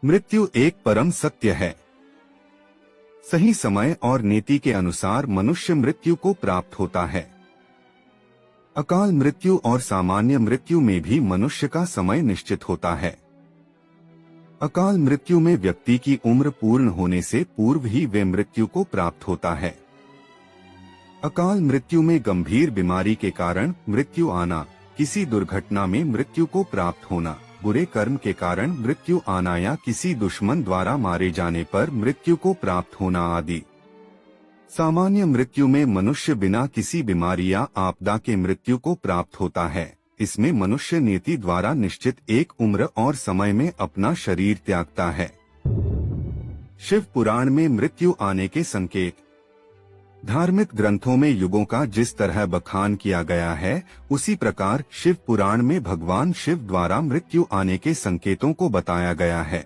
मृत्यु एक परम सत्य है। सही समय और नीति के अनुसार मनुष्य मृत्यु को प्राप्त होता है। अकाल मृत्यु और सामान्य मृत्यु में भी मनुष्य का समय निश्चित होता है। अकाल मृत्यु में व्यक्ति की उम्र पूर्ण होने से पूर्व ही वे मृत्यु को प्राप्त होता है। अकाल मृत्यु में गंभीर बीमारी के कारण मृत्यु आना, किसी दुर्घटना में मृत्यु को प्राप्त होना, बुरे कर्म के कारण मृत्यु आना या किसी दुश्मन द्वारा मारे जाने पर मृत्यु को प्राप्त होना आदि। सामान्य मृत्यु में मनुष्य बिना किसी बीमारी या आपदा के मृत्यु को प्राप्त होता है। इसमें मनुष्य नीति द्वारा निश्चित एक उम्र और समय में अपना शरीर त्यागता है। शिव पुराण में मृत्यु आने के संकेत। धार्मिक ग्रंथों में युगों का जिस तरह बखान किया गया है, उसी प्रकार शिव पुराण में भगवान शिव द्वारा मृत्यु आने के संकेतों को बताया गया है।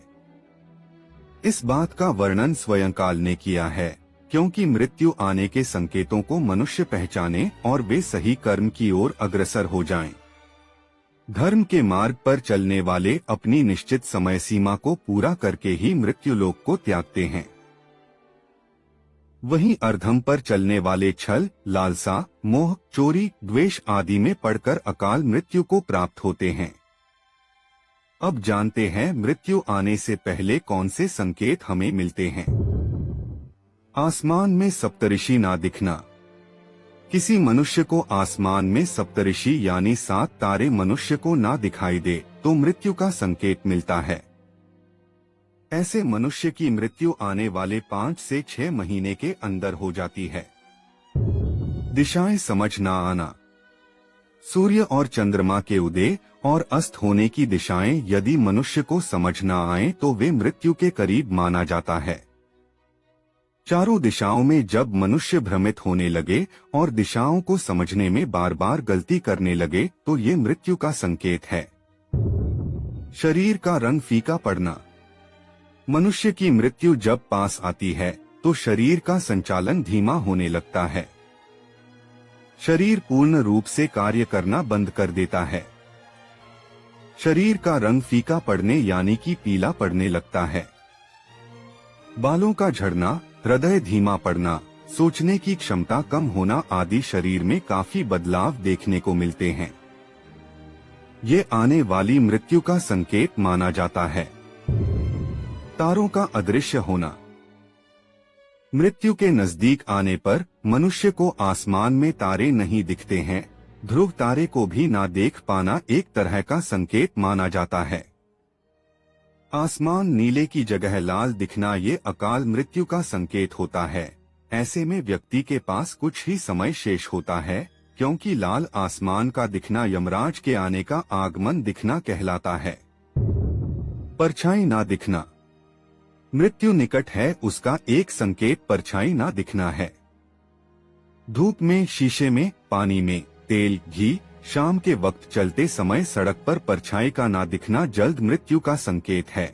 इस बात का वर्णन स्वयं काल ने किया है, क्योंकि मृत्यु आने के संकेतों को मनुष्य पहचाने और वे सही कर्म की ओर अग्रसर हो जाएं। धर्म के मार्ग पर चलने वाले अपनी निश्चित समय सीमा को पूरा करके ही मृत्युलोक को त्यागते हैं। वहीं अधर्म पर चलने वाले छल, लालसा, मोह, चोरी, द्वेष आदि में पड़कर अकाल मृत्यु को प्राप्त होते हैं। अब जानते हैं मृत्यु आने से पहले कौन से संकेत हमें मिलते हैं। आसमान में सप्तऋषि ना दिखना। किसी मनुष्य को आसमान में सप्तऋषि यानी 7 तारे मनुष्य को ना दिखाई दे तो मृत्यु का संकेत मिलता है। ऐसे मनुष्य की मृत्यु आने वाले 5 से 6 महीने के अंदर हो जाती है। दिशाएं समझ ना आना। सूर्य और चंद्रमा के उदय और अस्त होने की दिशाएं यदि मनुष्य को समझ ना आए तो वे मृत्यु के करीब माना जाता है। चारों दिशाओं में जब मनुष्य भ्रमित होने लगे और दिशाओं को समझने में बार बार गलती करने लगे तो ये मृत्यु का संकेत है। शरीर का रंग फीका पड़ना। मनुष्य की मृत्यु जब पास आती है तो शरीर का संचालन धीमा होने लगता है। शरीर पूर्ण रूप से कार्य करना बंद कर देता है। शरीर का रंग फीका पड़ने यानी कि पीला पड़ने लगता है। बालों का झड़ना, हृदय धीमा पड़ना, सोचने की क्षमता कम होना आदि शरीर में काफी बदलाव देखने को मिलते हैं। ये आने वाली मृत्यु का संकेत माना जाता है। तारों का अदृश्य होना। मृत्यु के नजदीक आने पर मनुष्य को आसमान में तारे नहीं दिखते हैं। ध्रुव तारे को भी ना देख पाना एक तरह का संकेत माना जाता है। आसमान नीले की जगह लाल दिखना ये अकाल मृत्यु का संकेत होता है। ऐसे में व्यक्ति के पास कुछ ही समय शेष होता है, क्योंकि लाल आसमान का दिखना यमराज के आने का आगमन दिखना कहलाता है। परछाई ना दिखना। मृत्यु निकट है उसका एक संकेत परछाई ना दिखना है। धूप में, शीशे में, पानी में, तेल, घी, शाम के वक्त चलते समय सड़क पर परछाई का ना दिखना जल्द मृत्यु का संकेत है।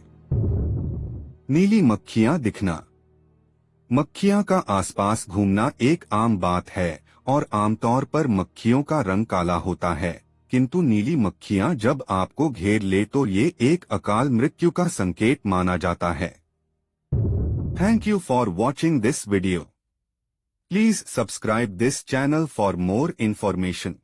नीली मक्खियां दिखना। मक्खियां का आसपास घूमना एक आम बात है और आमतौर पर मक्खियों का रंग काला होता है, किंतु नीली मक्खियां जब आपको घेर ले तो ये एक अकाल मृत्यु का संकेत माना जाता है। Thank you for watching this video. Please subscribe this channel for more information.